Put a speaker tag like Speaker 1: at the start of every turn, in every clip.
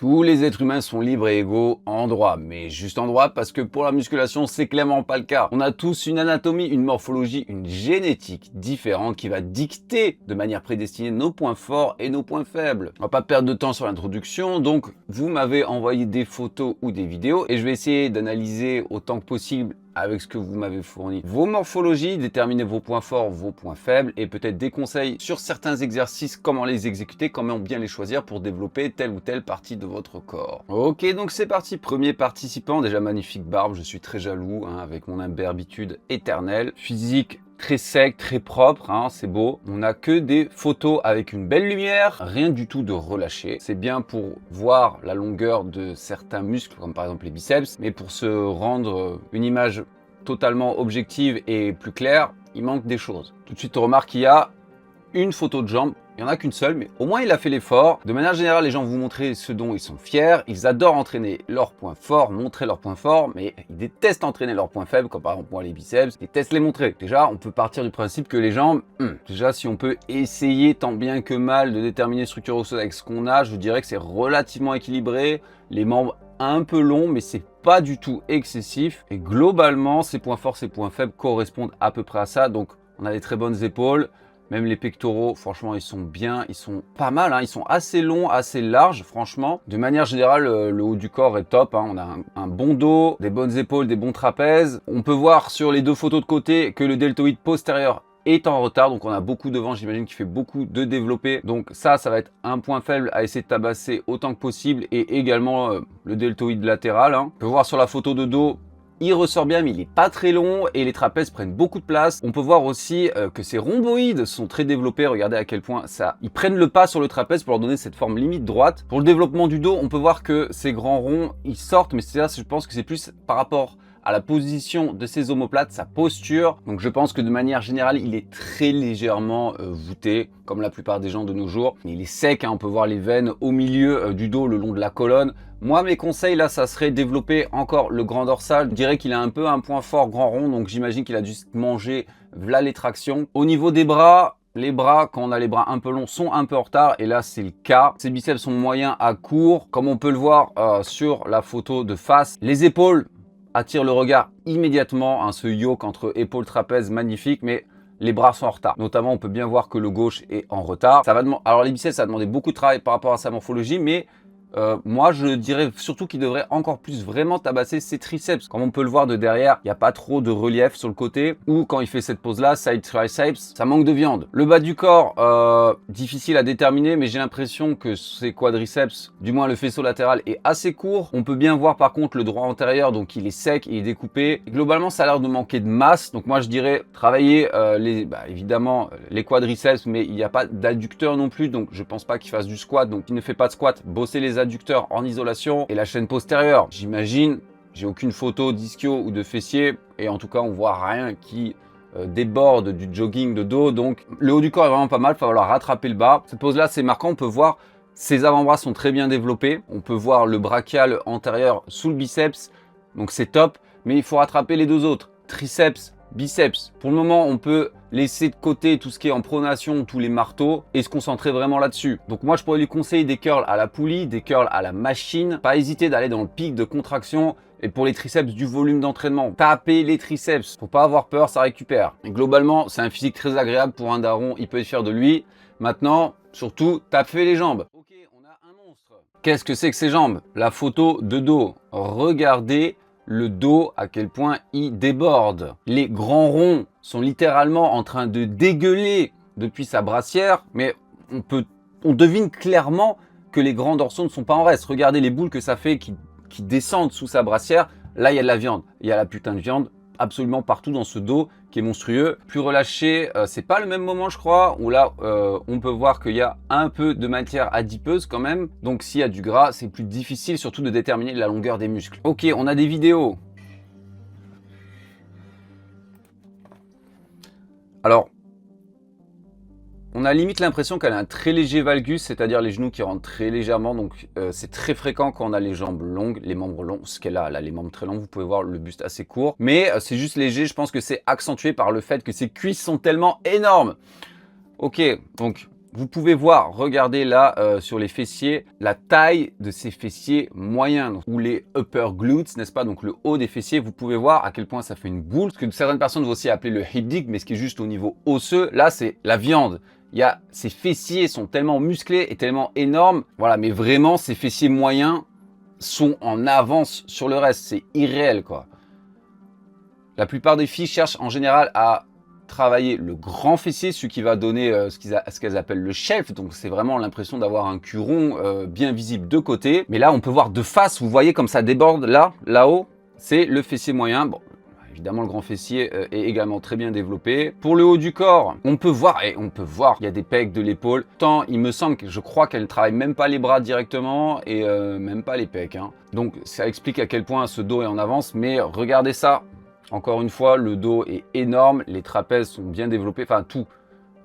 Speaker 1: Tous les êtres humains sont libres et égaux en droit, mais juste en droit parce que pour la musculation, c'est clairement pas le cas. On a tous une anatomie, une morphologie, une génétique différente qui va dicter de manière prédestinée nos points forts et nos points faibles. On va pas perdre de temps sur l'introduction, donc vous m'avez envoyé des photos ou des vidéos et je vais essayer d'analyser autant que possible avec ce que vous m'avez fourni vos morphologies, déterminer vos points forts, vos points faibles et peut-être des conseils sur certains exercices, comment les exécuter, comment bien les choisir pour développer telle ou telle partie de votre corps. Ok, donc c'est parti. Premier participant, déjà magnifique barbe, je suis très jaloux avec mon imberbitude éternelle. Physique très sec, très propre, c'est beau. On n'a que des photos avec une belle lumière, rien du tout de relâché. C'est bien pour voir la longueur de certains muscles, comme par exemple les biceps, mais pour se rendre une image totalement objective et plus claire, il manque des choses. Tout de suite, on remarque qu'il y a une photo de jambe. Il n'y en a qu'une seule, mais au moins il a fait l'effort. De manière générale, les gens vous montrer ce dont ils sont fiers. Ils adorent entraîner leurs points forts, montrer leurs points forts, mais ils détestent entraîner leurs points faibles, comme par exemple moi les biceps, ils détestent les montrer. Déjà, on peut partir du principe que les jambes, déjà si on peut essayer tant bien que mal de déterminer structure osseuse avec ce qu'on a, je dirais que c'est relativement équilibré. Les membres un peu longs, mais c'est pas du tout excessif. Et globalement, ces points forts, ces points faibles correspondent à peu près à ça. Donc on a des très bonnes épaules. Même les pectoraux, franchement, ils sont bien, ils sont pas mal, ils sont assez longs, assez larges, franchement. De manière générale, le haut du corps est top, on a un bon dos, des bonnes épaules, des bons trapèzes. On peut voir sur les deux photos de côté que le deltoïde postérieur est en retard, donc on a beaucoup de devant, j'imagine qu'il fait beaucoup de développé. Donc ça va être un point faible à essayer de tabasser autant que possible, et également le deltoïde latéral. On peut voir sur la photo de dos, il ressort bien, mais il n'est pas très long et les trapèzes prennent beaucoup de place. On peut voir aussi que ces rhomboïdes sont très développés. Regardez à quel point ils prennent le pas sur le trapèze pour leur donner cette forme limite droite. Pour le développement du dos, on peut voir que ces grands ronds, ils sortent, mais je pense que c'est plus par rapport à la position de ses omoplates, sa posture. Donc je pense que de manière générale, il est très légèrement voûté, comme la plupart des gens de nos jours. Il est sec, on peut voir les veines au milieu du dos, le long de la colonne. Moi, mes conseils, là, ça serait développer encore le grand dorsal. Je dirais qu'il a un peu un point fort grand rond, donc j'imagine qu'il a dû manger v'là les tractions. Au niveau des bras, les bras, quand on a les bras un peu longs, sont un peu en retard, et là c'est le cas. Ses biceps sont moyens à courts, comme on peut le voir sur la photo de face. Les épaules attirent le regard immédiatement, ce yoke entre épaules trapèzes magnifique, mais les bras sont en retard. Notamment, on peut bien voir que le gauche est en retard. Alors les biceps, ça a demandé beaucoup de travail par rapport à sa morphologie, mais moi, je dirais surtout qu'il devrait encore plus vraiment tabasser ses triceps. Comme on peut le voir de derrière, il n'y a pas trop de relief sur le côté. Ou quand il fait cette pose-là, side triceps, ça manque de viande. Le bas du corps, difficile à déterminer, mais j'ai l'impression que ses quadriceps, du moins le faisceau latéral, est assez court. On peut bien voir par contre le droit antérieur, donc il est sec, il est découpé. Et globalement, ça a l'air de manquer de masse. Donc moi, je dirais travailler évidemment les quadriceps, mais il n'y a pas d'adducteur non plus. Donc je pense pas qu'il fasse du squat. Donc il ne fait pas de squat. Bosser les adducteurs en isolation et la chaîne postérieure. J'imagine, j'ai aucune photo d'ischio ou de fessier et en tout cas on voit rien qui déborde du jogging de dos, donc le haut du corps est vraiment pas mal, il va falloir rattraper le bas. Cette pose là c'est marquant, on peut voir ses avant-bras sont très bien développés, on peut voir le brachial antérieur sous le biceps, donc c'est top, mais il faut rattraper les deux autres, triceps, biceps. Pour le moment, on peut laisser de côté tout ce qui est en pronation, tous les marteaux, et se concentrer vraiment là-dessus. Donc moi, je pourrais lui conseiller des curls à la poulie, des curls à la machine. Pas hésiter d'aller dans le pic de contraction. Et pour les triceps, du volume d'entraînement. Taper les triceps. Faut pas avoir peur, ça récupère. Et globalement, c'est un physique très agréable pour un daron. Il peut être fier de lui. Maintenant, surtout, tapez les jambes. Ok, on a un monstre. Qu'est-ce que c'est que ces jambes? La photo de dos. Regardez le dos, à quel point il déborde. Les grands ronds sont littéralement en train de dégueuler depuis sa brassière, mais on devine clairement que les grands dorsaux ne sont pas en reste. Regardez les boules que ça fait qui descendent sous sa brassière. Là, il y a de la viande. Il y a la putain de viande absolument partout dans ce dos qui est monstrueux. Plus relâché, c'est pas le même moment je crois, où là on peut voir qu'il y a un peu de matière adipeuse quand même. Donc s'il y a du gras, c'est plus difficile surtout de déterminer la longueur des muscles. Ok, on a des vidéos. Alors, on a limite l'impression qu'elle a un très léger valgus, c'est-à-dire les genoux qui rentrent très légèrement. Donc c'est très fréquent quand on a les jambes longues, les membres longs. Ce qu'elle a, elle a les membres très longs, vous pouvez voir le buste assez court. Mais c'est juste léger, je pense que c'est accentué par le fait que ses cuisses sont tellement énormes. Ok, donc Vous pouvez voir, regardez là sur les fessiers, la taille de ces fessiers moyens, ou les upper glutes, n'est-ce pas? Donc le haut des fessiers, vous pouvez voir à quel point ça fait une boule. Ce que certaines personnes vont aussi appeler le hip dig, mais ce qui est juste au niveau osseux, là c'est la viande. Ces fessiers sont tellement musclés et tellement énormes. Voilà, mais vraiment ces fessiers moyens sont en avance sur le reste. C'est irréel quoi. La plupart des filles cherchent en général à travailler le grand fessier, celui qui va donner ce qu'elles appellent le shelf. Donc c'est vraiment l'impression d'avoir un cul rond bien visible de côté. Mais là on peut voir de face, vous voyez comme ça déborde là-haut, c'est le fessier moyen. Bon, évidemment le grand fessier est également très bien développé. Pour le haut du corps, on peut voir, il y a des pecs de l'épaule. Tant il me semble que je crois qu'elle ne travaille même pas les bras directement et même pas les pecs. Hein. Donc ça explique à quel point ce dos est en avance, mais regardez ça. Encore une fois, le dos est énorme, les trapèzes sont bien développés, enfin tout.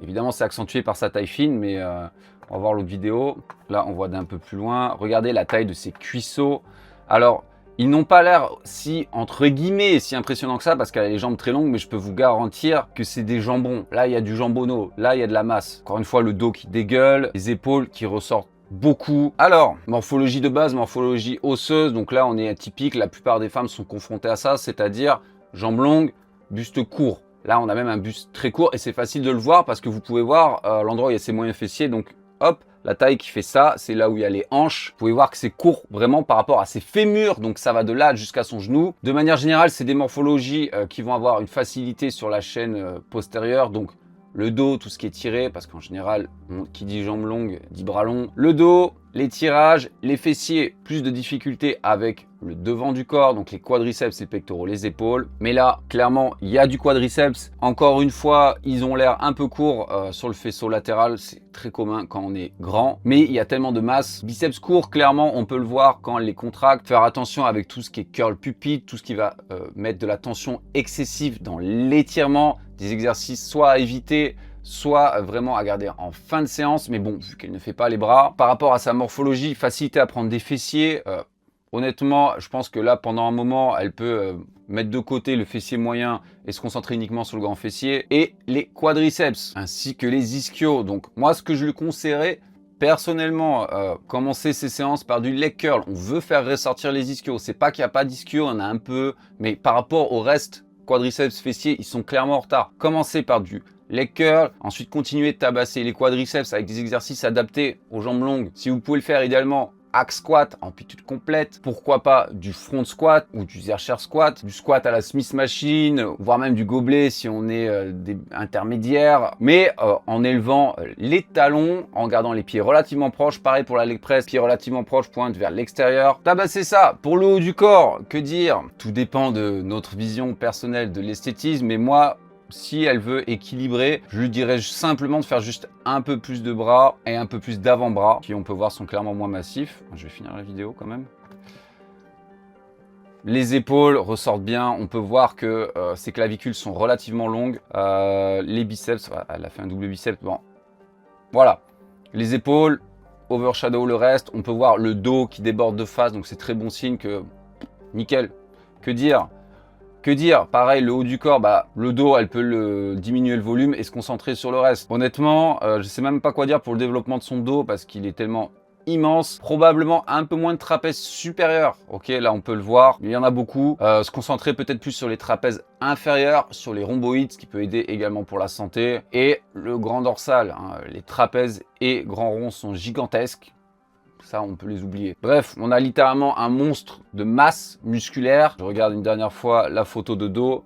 Speaker 1: Évidemment, c'est accentué par sa taille fine, mais on va voir l'autre vidéo. Là, on voit d'un peu plus loin. Regardez la taille de ses cuisseaux. Alors, ils n'ont pas l'air si, entre guillemets, si impressionnants que ça, parce qu'elle a les jambes très longues, mais je peux vous garantir que c'est des jambons. Là, il y a du jambonneau, là, il y a de la masse. Encore une fois, le dos qui dégueule, les épaules qui ressortent beaucoup. Alors, morphologie de base, morphologie osseuse. Donc là, on est atypique. La plupart des femmes sont confrontées à ça, c'est-à-dire jambes longues, buste court. Là, on a même un buste très court et c'est facile de le voir parce que vous pouvez voir l'endroit où il y a ses moyens fessiers. Donc, hop, la taille qui fait ça, c'est là où il y a les hanches. Vous pouvez voir que c'est court vraiment par rapport à ses fémurs. Donc, ça va de là jusqu'à son genou. De manière générale, c'est des morphologies qui vont avoir une facilité sur la chaîne postérieure. Donc, le dos, tout ce qui est tiré, parce qu'en général, qui dit jambes longues, dit bras longs. Le dos, les tirages, les fessiers, plus de difficultés avec le devant du corps, donc les quadriceps, les pectoraux, les épaules. Mais là, clairement, il y a du quadriceps. Encore une fois, ils ont l'air un peu courts sur le faisceau latéral. C'est très commun quand on est grand. Mais il y a tellement de masse. Biceps courts, clairement, on peut le voir quand on les contracte. Faire attention avec tout ce qui est curl pupille, tout ce qui va mettre de la tension excessive dans l'étirement. Des exercices soit à éviter, soit vraiment à garder en fin de séance. Mais bon, vu qu'elle ne fait pas les bras, par rapport à sa morphologie, facilité à prendre des fessiers, honnêtement, je pense que là, pendant un moment, elle peut mettre de côté le fessier moyen et se concentrer uniquement sur le grand fessier. Et les quadriceps, ainsi que les ischios. Donc moi, ce que je lui conseillerais, personnellement, commencer ces séances par du leg curl. On veut faire ressortir les ischios. C'est pas qu'il n'y a pas d'ischios, on a un peu, mais par rapport au reste, quadriceps, fessiers, ils sont clairement en retard. Commencez par du leg curl, ensuite continuez de tabasser les quadriceps avec des exercices adaptés aux jambes longues. Si vous pouvez le faire idéalement, hack squat, amplitude complète, pourquoi pas du front squat ou du Zercher squat, du squat à la Smith machine, voire même du gobelet si on est des intermédiaires, mais en élevant les talons, en gardant les pieds relativement proches. Pareil pour la leg press, pieds relativement proches, pointe vers l'extérieur. Tabassez ça. Pour le haut du corps, que dire? Tout dépend de notre vision personnelle de l'esthétisme, mais moi, si elle veut équilibrer, je lui dirais simplement de faire juste un peu plus de bras et un peu plus d'avant-bras, qui on peut voir sont clairement moins massifs. Je vais finir la vidéo quand même. Les épaules ressortent bien, on peut voir que ses clavicules sont relativement longues. Les biceps, elle a fait un double biceps, bon. Voilà, les épaules, overshadow le reste. On peut voir le dos qui déborde de face, donc c'est très bon signe que nickel. Que dire? Que dire? Pareil, le haut du corps, le dos, elle peut diminuer le volume et se concentrer sur le reste. Honnêtement, je sais même pas quoi dire pour le développement de son dos parce qu'il est tellement immense. Probablement un peu moins de trapèze supérieur. Ok, là on peut le voir. Il y en a beaucoup. Se concentrer peut-être plus sur les trapèzes inférieurs, sur les rhomboïdes, ce qui peut aider également pour la santé. Et le grand dorsal, hein, les trapèzes et grands ronds sont gigantesques. Ça, on peut les oublier. Bref, on a littéralement un monstre de masse musculaire. Je regarde une dernière fois la photo de dos.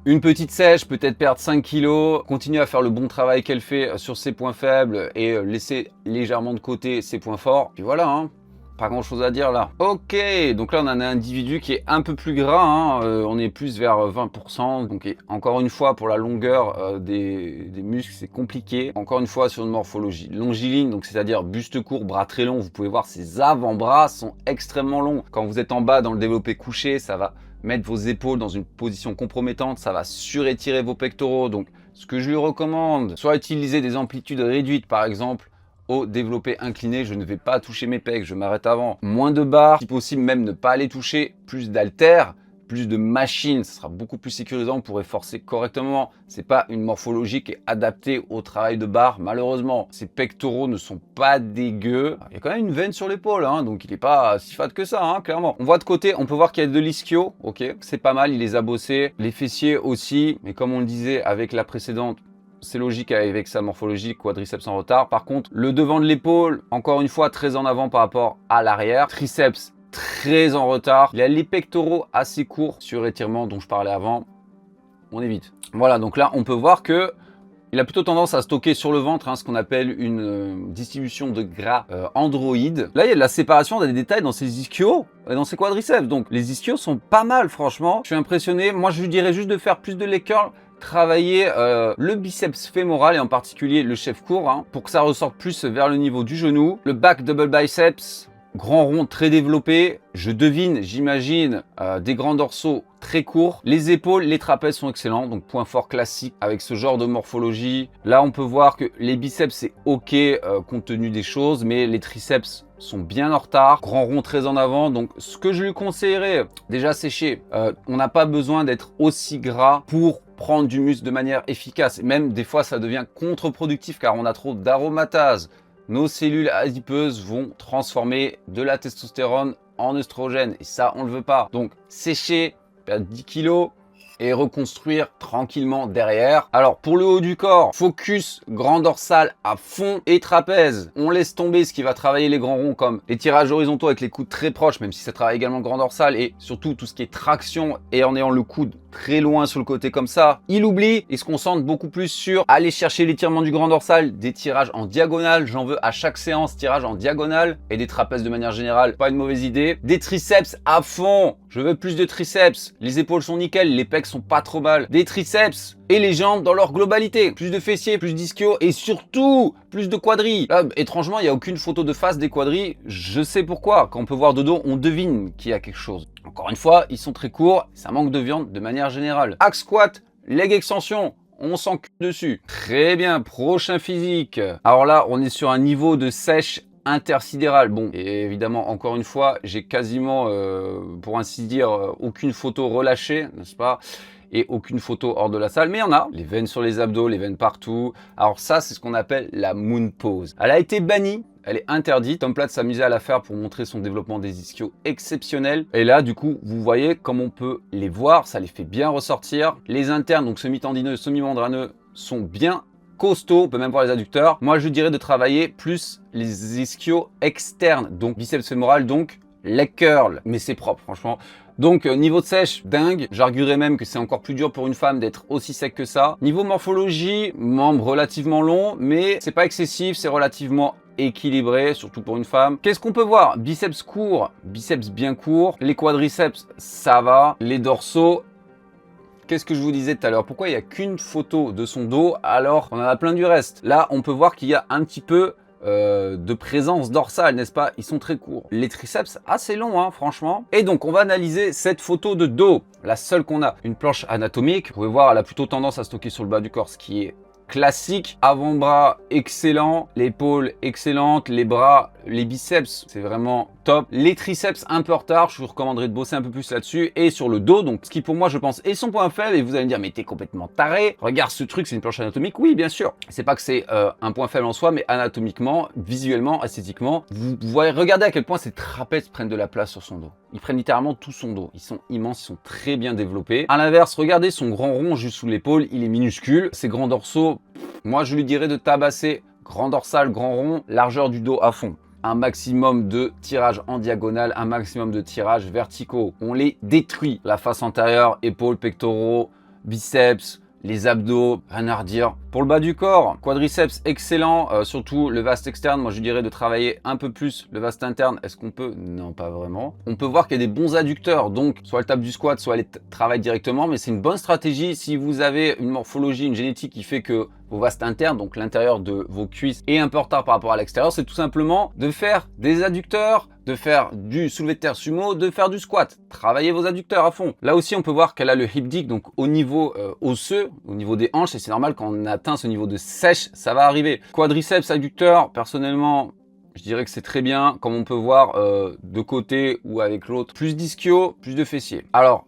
Speaker 1: Une petite sèche, peut-être perdre 5 kilos, continuer à faire le bon travail qu'elle fait sur ses points faibles et laisser légèrement de côté ses points forts. Puis voilà, hein. Pas grand chose à dire là. Ok, donc là on a un individu qui est un peu plus gras, hein. On est plus vers 20%. Donc encore une fois, pour la longueur des muscles, c'est compliqué. Encore une fois, sur une morphologie longiligne, donc c'est-à-dire buste court, bras très long, vous pouvez voir ses avant-bras sont extrêmement longs. Quand vous êtes en bas dans le développé couché, ça va mettre vos épaules dans une position compromettante, ça va surétirer vos pectoraux. Donc ce que je lui recommande, soit utiliser des amplitudes réduites par exemple, au développé incliné, je ne vais pas toucher mes pecs, je m'arrête avant. Moins de barres, si possible même ne pas les toucher, plus d'haltères, plus de machine, ce sera beaucoup plus sécurisant, vous pourrez forcer correctement. C'est pas une morphologie qui est adaptée au travail de barre, malheureusement. Ces pectoraux ne sont pas dégueux. Il y a quand même une veine sur l'épaule, hein, donc il n'est pas si fat que ça, hein, clairement. On voit de côté, on peut voir qu'il y a de l'ischio, ok, c'est pas mal, il les a bossés. Les fessiers aussi, mais comme on le disait avec la précédente, c'est logique avec sa morphologie, quadriceps en retard. Par contre, le devant de l'épaule, encore une fois, très en avant par rapport à l'arrière. Triceps, très en retard. Il y a les pectoraux assez courts sur étirement dont je parlais avant. On évite. Voilà, donc là, on peut voir que il a plutôt tendance à stocker sur le ventre, hein, ce qu'on appelle une distribution de gras androïde. Là, il y a de la séparation, on a des détails dans ses ischios et dans ses quadriceps. Donc, les ischios sont pas mal, franchement. Je suis impressionné. Moi, je lui dirais juste de faire plus de leg curl, travailler le biceps fémoral et en particulier le chef court, hein, pour que ça ressorte plus vers le niveau du genou. Le back double biceps, grand rond très développé. Je devine, j'imagine, des grands dorsaux très courts. Les épaules, les trapèzes sont excellents. Donc, point fort classique avec ce genre de morphologie. Là, on peut voir que les biceps, c'est OK compte tenu des choses, mais les triceps sont bien en retard. Grand rond très en avant. Donc, ce que je lui conseillerais, déjà séché, on n'a pas besoin d'être aussi gras pour prendre du muscle de manière efficace. Et même, des fois, ça devient contre-productif car on a trop d'aromatase. Nos cellules adipeuses vont transformer de la testostérone en œstrogène. Et ça, on ne le veut pas. Donc, sécher, perdre 10 kilos et reconstruire tranquillement derrière. Alors, pour le haut du corps, focus grand dorsal à fond et trapèze. On laisse tomber ce qui va travailler les grands ronds comme les tirages horizontaux avec les coudes très proches, même si ça travaille également le grand dorsal, et surtout tout ce qui est traction et en ayant le coude très loin sur le côté comme ça. Il oublie et se concentre beaucoup plus sur aller chercher l'étirement du grand dorsal, des tirages en diagonale. J'en veux à chaque séance, tirage en diagonale et des trapèzes de manière générale, pas une mauvaise idée. Des triceps à fond. Je veux plus de triceps. Les épaules sont nickel, les pecs sont pas trop mal. Des triceps et les jambes dans leur globalité. Plus de fessiers, plus d'ischio et surtout plus de quadris. Là, étrangement, il n'y a aucune photo de face des quadris. Je sais pourquoi. Quand on peut voir de dos, on devine qu'il y a quelque chose. Encore une fois, ils sont très courts. Ça manque de viande de manière générale. Hack squat, leg extension. On s'encule dessus. Très bien, prochain physique. Alors là, on est sur un niveau de sèche intersidéral. Bon, et évidemment, encore une fois, j'ai quasiment, pour ainsi dire, aucune photo relâchée, n'est-ce pas? Et aucune photo hors de la salle, mais il y en a. Les veines sur les abdos, les veines partout. Alors ça, c'est ce qu'on appelle la moon pose. Elle a été bannie. Elle est interdite. Tom Platt s'amusait à la faire pour montrer son développement des ischios exceptionnel. Et là, du coup, vous voyez comme on peut les voir. Ça les fait bien ressortir. Les internes, donc semi-tendineux, semi-membraneux, sont bien costauds. On peut même voir les adducteurs. Moi, je dirais de travailler plus les ischios externes. Donc, biceps fémoral, donc leg curl. Mais c'est propre, franchement. Donc, niveau de sèche, dingue. J'arguerais même que c'est encore plus dur pour une femme d'être aussi sec que ça. Niveau morphologie, membre relativement long, mais c'est pas excessif, c'est relativement équilibré, surtout pour une femme. Qu'est-ce qu'on peut voir? Biceps court, biceps bien court. Les quadriceps, ça va. Les dorsaux, qu'est-ce que je vous disais tout à l'heure? Pourquoi il n'y a qu'une photo de son dos alors qu'on en a plein du reste? Là, on peut voir qu'il y a un petit peu de présence dorsale, n'est-ce pas? Ils sont très courts. Les triceps, assez longs, hein, franchement. Et donc, on va analyser cette photo de dos, la seule qu'on a. Une planche anatomique. Vous pouvez voir, elle a plutôt tendance à stocker sur le bas du corps, ce qui est classique. Avant-bras excellent, l'épaule excellente, les bras, les biceps, c'est vraiment top. Les triceps un peu en retard, je vous recommanderais de bosser un peu plus là-dessus. Et sur le dos, donc ce qui pour moi je pense est son point faible, et vous allez me dire mais t'es complètement taré, regarde ce truc, c'est une planche anatomique. Oui bien sûr, c'est pas que c'est un point faible en soi, mais anatomiquement, visuellement, esthétiquement, vous voyez, regardez à quel point ces trapèzes prennent de la place sur son dos. Ils prennent littéralement tout son dos, ils sont immenses, ils sont très bien développés. À l'inverse, regardez son grand rond juste sous l'épaule, il est minuscule. Ses grands dorsaux, moi je lui dirais de tabasser grand dorsal, grand rond, largeur du dos à fond. Un maximum de tirages en diagonale, un maximum de tirages verticaux. On les détruit. La face antérieure, épaules, pectoraux, biceps, les abdos, rien à redire. Pour le bas du corps, quadriceps excellent, surtout le vaste externe. Moi, je dirais de travailler un peu plus le vaste interne. Est-ce qu'on peut? Non, pas vraiment. On peut voir qu'il y a des bons adducteurs, donc soit elle tape du squat, soit elle travaille directement, mais c'est une bonne stratégie si vous avez une morphologie, une génétique qui fait que vos vastes internes, donc l'intérieur de vos cuisses, est un peu en retard par rapport à l'extérieur. C'est tout simplement de faire des adducteurs, de faire du soulevé de terre sumo, de faire du squat. Travaillez vos adducteurs à fond. Là aussi, on peut voir qu'elle a le hip dig, donc au niveau osseux, au niveau des hanches, et c'est normal quand on atteint ce niveau de sèche, ça va arriver. Quadriceps, adducteurs, personnellement, je dirais que c'est très bien, comme on peut voir de côté ou avec l'autre. Plus d'ischio, plus de fessiers. Alors,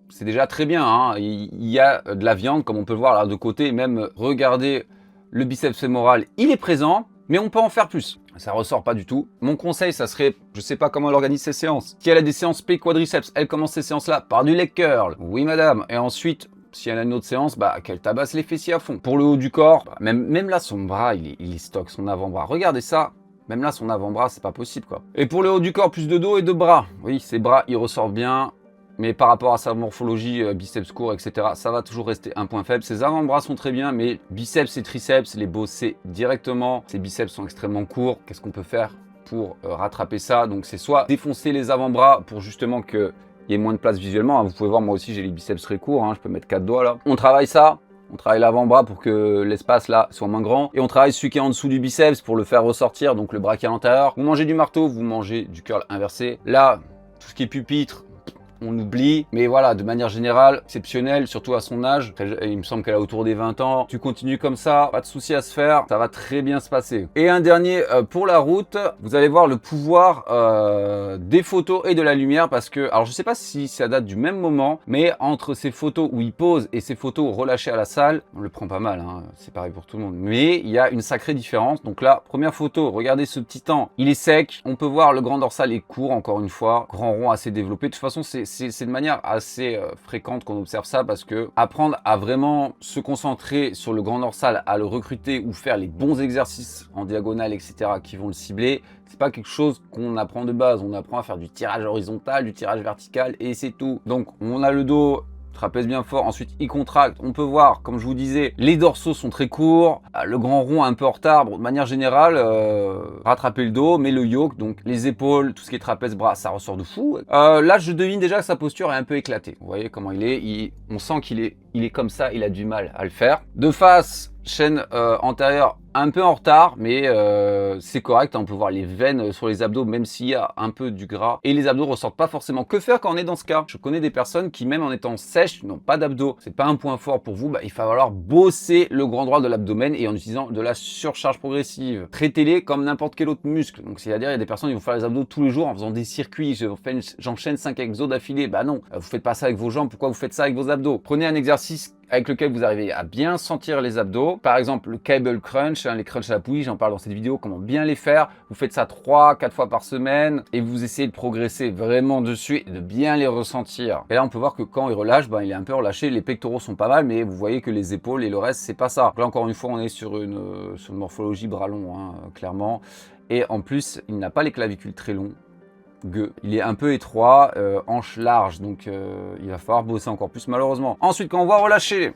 Speaker 1: c'est déjà très bien, hein. Il y a de la viande, comme on peut le voir là de côté. Même, regardez, le biceps fémoral, il est présent, mais on peut en faire plus. Ça ressort pas du tout. Mon conseil, ça serait, je sais pas comment elle organise ses séances. Si elle a des séances P quadriceps, elle commence ces séances-là par du leg curl. Oui, madame. Et ensuite, si elle a une autre séance, qu'elle tabasse les fessiers à fond. Pour le haut du corps, même là, son bras, il stocke son avant-bras. Regardez ça. Même là, son avant-bras, c'est pas possible, quoi. Et pour le haut du corps, plus de dos et de bras. Oui, ses bras, ils ressortent bien. Mais par rapport à sa morphologie, biceps court, etc., ça va toujours rester un point faible. Ses avant-bras sont très bien, mais biceps et triceps, les bosser directement. Ses biceps sont extrêmement courts. Qu'est-ce qu'on peut faire pour rattraper ça? Donc, c'est soit défoncer les avant-bras pour justement qu'il y ait moins de place visuellement. Hein. Vous pouvez voir, moi aussi, j'ai les biceps très courts. Hein. Je peux mettre 4 doigts là. On travaille ça. On travaille l'avant-bras pour que l'espace là soit moins grand. Et on travaille celui qui est en dessous du biceps pour le faire ressortir, donc le bras qui est à l'intérieur. Vous mangez du marteau, vous mangez du curl inversé. Là, tout ce qui est pupitre, on oublie, mais voilà, de manière générale, exceptionnel, surtout à son âge. Il me semble qu'elle a autour des 20 ans. Tu continues comme ça, pas de souci à se faire, ça va très bien se passer. Et un dernier pour la route, vous allez voir le pouvoir des photos et de la lumière, parce que, alors je sais pas si ça date du même moment, mais entre ces photos où il pose et ces photos relâchées à la salle, on le prend pas mal, hein, c'est pareil pour tout le monde, mais il y a une sacrée différence. Donc là, première photo, regardez ce petit temps, il est sec, on peut voir le grand dorsal est court, encore une fois, grand rond assez développé. De toute façon, c'est de manière assez fréquente qu'on observe ça, parce que apprendre à vraiment se concentrer sur le grand dorsal, à le recruter ou faire les bons exercices en diagonale, etc., qui vont le cibler, c'est pas quelque chose qu'on apprend de base. On apprend à faire du tirage horizontal, du tirage vertical et c'est tout. Donc on a le dos, trapèze bien fort, ensuite il contracte. On peut voir, comme je vous disais, les dorsaux sont très courts, le grand rond un peu en retard. Bon, de manière générale, rattraper le dos, mais le yoke, donc les épaules, tout ce qui est trapèze, bras, ça ressort de fou. Là, je devine déjà que sa posture est un peu éclatée. Vous voyez comment il est, on sent qu'il est comme ça, il a du mal à le faire. De face, chaîne antérieure un peu en retard, mais c'est correct. On peut voir les veines sur les abdos, même s'il y a un peu du gras. Et les abdos ressortent pas forcément. Que faire quand on est dans ce cas? Je connais des personnes qui, même en étant sèches, n'ont pas d'abdos. C'est pas un point fort pour vous. Il va falloir bosser le grand droit de l'abdomen et en utilisant de la surcharge progressive. Traitez-les comme n'importe quel autre muscle. Donc, c'est-à-dire, il y a des personnes qui vont faire les abdos tous les jours en faisant des circuits. J'enchaîne 5 exos d'affilée. Non, vous faites pas ça avec vos jambes. Pourquoi vous faites ça avec vos abdos? Prenez un exercice avec lequel vous arrivez à bien sentir les abdos. Par exemple, le cable crunch, les crunchs à la poulie, j'en parle dans cette vidéo, comment bien les faire. Vous faites ça 3-4 fois par semaine et vous essayez de progresser vraiment dessus et de bien les ressentir. Et là, on peut voir que quand il relâche, il est un peu relâché. Les pectoraux sont pas mal, mais vous voyez que les épaules et le reste, c'est pas ça. Donc là, encore une fois, on est sur une morphologie bras long, hein, clairement. Et en plus, il n'a pas les clavicules très longs. Il est un peu étroit, hanche large, donc il va falloir bosser encore plus malheureusement. Ensuite, quand on va relâcher,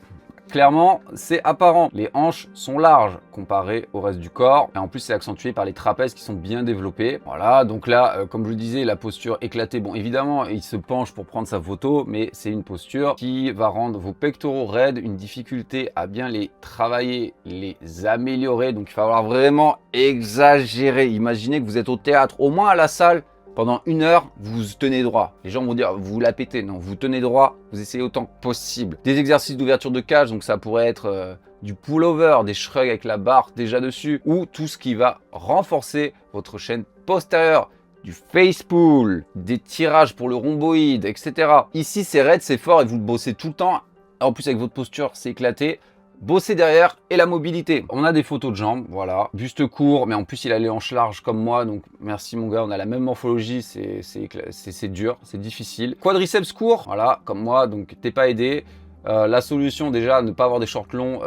Speaker 1: clairement, c'est apparent. Les hanches sont larges comparées au reste du corps. Et en plus, c'est accentué par les trapèzes qui sont bien développés. Voilà, donc là, comme je le disais, la posture éclatée. Bon, évidemment, il se penche pour prendre sa photo, mais c'est une posture qui va rendre vos pectoraux raides, une difficulté à bien les travailler, les améliorer. Donc, il va falloir vraiment exagérer. Imaginez que vous êtes au théâtre, au moins à la salle, pendant 1 heure, vous tenez droit. Les gens vont dire, vous la pétez. Non, vous tenez droit, vous essayez autant que possible. Des exercices d'ouverture de cage, donc ça pourrait être du pull-over, des shrugs avec la barre déjà dessus, ou tout ce qui va renforcer votre chaîne postérieure, du face pull, des tirages pour le rhomboïde, etc. Ici, c'est raide, c'est fort et vous le bossez tout le temps. En plus, avec votre posture, c'est éclaté. Bosser derrière et la mobilité. On a des photos de jambes, voilà. Buste court, mais en plus il a les hanches larges comme moi, donc merci mon gars, on a la même morphologie, c'est dur, c'est difficile. Quadriceps court, voilà, comme moi, donc t'es pas aidé. La solution déjà, ne pas avoir des shorts longs,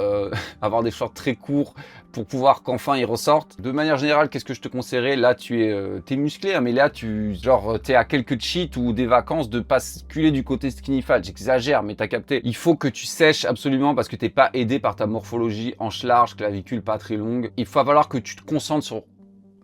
Speaker 1: avoir des shorts très courts pour pouvoir qu'enfin ils ressortent. De manière générale, qu'est-ce que je te conseillerais? Là, t'es musclé, hein, mais là, t'es à quelques cheats ou des vacances de basculer du côté skinny fat. J'exagère, mais t'as capté. Il faut que tu sèches absolument parce que t'es pas aidé par ta morphologie, hanche large, clavicule pas très longue. Il va falloir que tu te concentres sur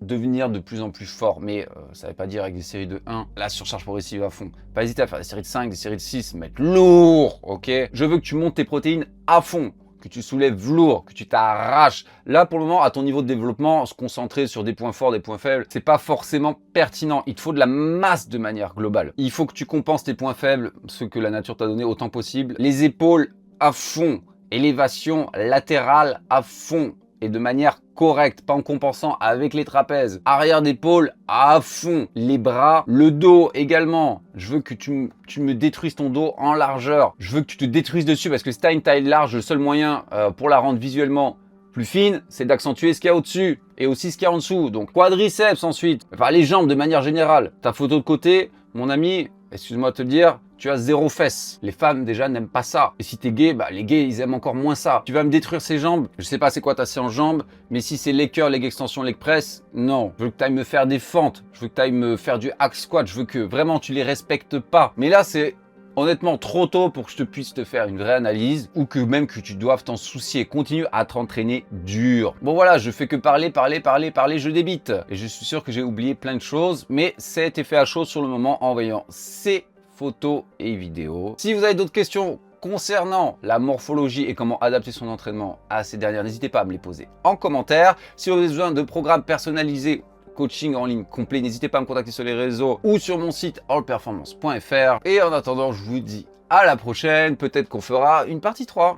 Speaker 1: devenir de plus en plus fort, mais ça ne veut pas dire avec des séries de 1, la surcharge progressive à fond. Pas hésiter à faire des séries de 5, des séries de 6, mettre lourd, ok? Je veux que tu montes tes protéines à fond, que tu soulèves lourd, que tu t'arraches. Là, pour le moment, à ton niveau de développement, se concentrer sur des points forts, des points faibles, c'est pas forcément pertinent. Il te faut de la masse de manière globale. Il faut que tu compenses tes points faibles, ceux que la nature t'a donné autant possible. Les épaules à fond, élévation latérale à fond, et de manière correct, pas en compensant avec les trapèzes. Arrière d'épaule à fond, les bras, le dos également. Je veux que tu me détruises ton dos en largeur. Je veux que tu te détruises dessus parce que si tu as une taille large, le seul moyen pour la rendre visuellement plus fine, c'est d'accentuer ce qu'il y a au-dessus et aussi ce qu'il y a en dessous. Donc quadriceps ensuite, enfin les jambes de manière générale. Ta photo de côté, mon ami, excuse-moi de te le dire, tu as 0 fesses. Les femmes déjà n'aiment pas ça. Et si t'es gay, bah les gays ils aiment encore moins ça. Tu vas me détruire ces jambes. Je sais pas c'est quoi ta séance jambes, mais si c'est leg curl, leg extension, leg press, non. Je veux que tu ailles me faire des fentes. Je veux que tu ailles me faire du hack squat. Je veux que vraiment tu les respectes pas. Mais là c'est honnêtement trop tôt pour que je te puisse te faire une vraie analyse ou que même que tu doives t'en soucier. Continue à t'entraîner dur. Bon voilà, je fais que parler, je débite. Et je suis sûr que j'ai oublié plein de choses, mais c'est effet à chaud sur le moment en voyant ces photos et vidéos. Si vous avez d'autres questions concernant la morphologie et comment adapter son entraînement à ces dernières, n'hésitez pas à me les poser en commentaire. Si vous avez besoin de programmes personnalisés, coaching en ligne complet, n'hésitez pas à me contacter sur les réseaux ou sur mon site allperformance.fr. Et en attendant, je vous dis à la prochaine. Peut-être qu'on fera une partie 3.